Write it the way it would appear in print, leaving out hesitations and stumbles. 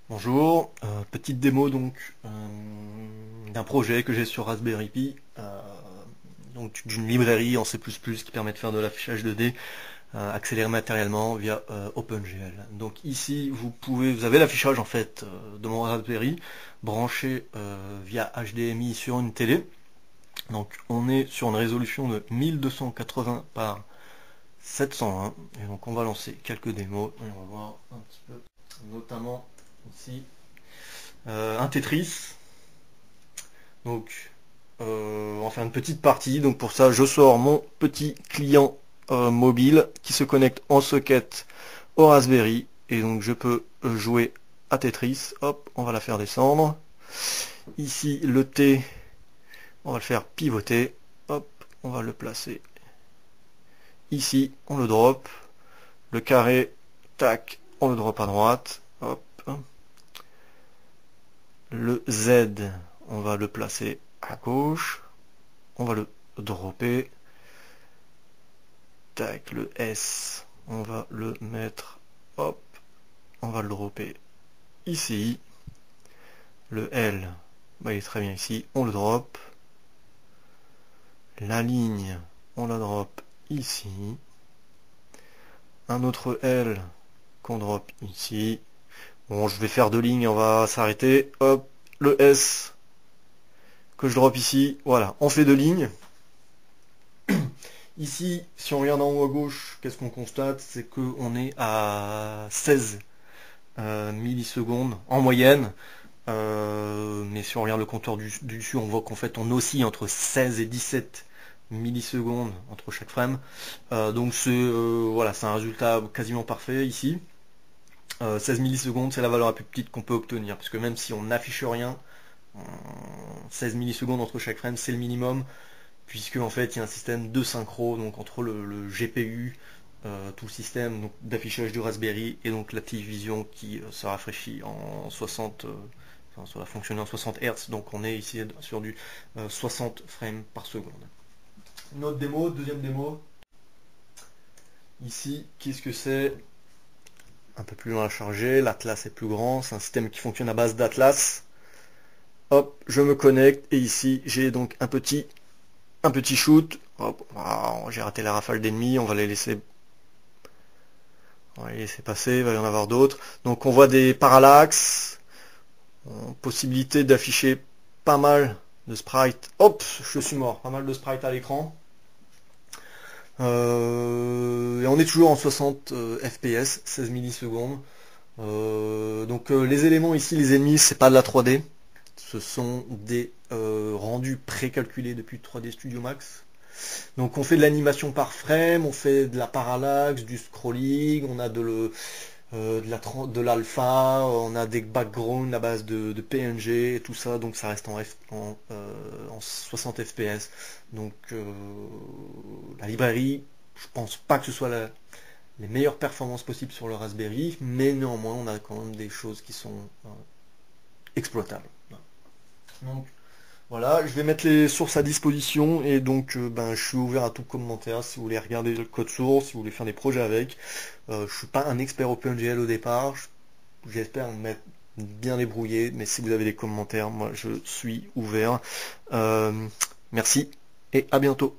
Bonjour, petite démo donc d'un projet que j'ai sur Raspberry Pi, donc d'une librairie en C++ qui permet de faire de l'affichage 2D accéléré matériellement via OpenGL. Donc ici vous avez l'affichage en fait de mon Raspberry branché via HDMI sur une télé. Donc on est sur une résolution de 1280 par 720 et donc on va lancer quelques démos et on va voir un petit peu notamment ici un Tetris. Donc on va faire une petite partie. Donc pour ça je sors mon petit client mobile qui se connecte en socket au Raspberry et donc je peux jouer à Tetris. Hop, on va la faire descendre. Ici le T, on va le faire pivoter. Hop, on va le placer ici, on le drop. Le carré, tac, on le drop à droite. Hop. Le Z, on va le placer à gauche. On va le dropper. Tac, le S, on va le mettre, hop, on va le dropper ici. Le L, bah, il est très bien ici, on le drop. La ligne, on la drop ici. Un autre L qu'on drop ici. Bon, je vais faire deux lignes, on va s'arrêter. Hop, le S que je drop ici. Voilà, on fait deux lignes. Ici, si on regarde en haut à gauche, qu'est-ce qu'on constate? C'est qu'on est à 16 millisecondes en moyenne. Mais si on regarde le compteur du dessus, on voit qu'en fait on oscille entre 16 et 17 millisecondes entre chaque frame. Donc voilà, c'est un résultat quasiment parfait ici. 16 millisecondes, c'est la valeur la plus petite qu'on peut obtenir, parce que même si on n'affiche rien, 16 millisecondes entre chaque frame, c'est le minimum, puisque en fait il y a un système de synchro donc entre le GPU, tout le système d'affichage du Raspberry et donc l'Activision qui se rafraîchit en 60, enfin, ça va fonctionner en 60 Hz, donc on est ici sur du 60 frames par seconde. Une autre démo, deuxième démo. Ici, qu'est-ce que c'est? Un peu plus loin à charger, l'Atlas est plus grand, c'est un système qui fonctionne à base d'Atlas. Hop, je me connecte et ici j'ai donc un petit shoot. Hop, j'ai raté la rafale d'ennemis, on va les laisser passer, il va y en avoir d'autres. Donc on voit des parallaxes, possibilité d'afficher pas mal de sprites. Hop, je suis mort, pas mal de sprites à l'écran. Et on est toujours en 60 fps, 16 millisecondes. Donc les éléments ici, les ennemis, c'est pas de la 3D. Ce sont des rendus précalculés depuis 3D Studio Max. Donc on fait de l'animation par frame, on fait de la parallaxe, du scrolling, on a de l'alpha, on a des backgrounds à base de PNG et tout ça, donc ça reste en 60 fps. Donc la librairie, je pense pas que ce soit les meilleures performances possibles sur le Raspberry, mais néanmoins on a quand même des choses qui sont exploitables. Donc voilà, je vais mettre les sources à disposition et donc je suis ouvert à tout commentaire si vous voulez regarder le code source, si vous voulez faire des projets avec. Je suis pas un expert OpenGL au départ, j'espère m'être bien débrouillé, mais si vous avez des commentaires, moi je suis ouvert. Merci et à bientôt.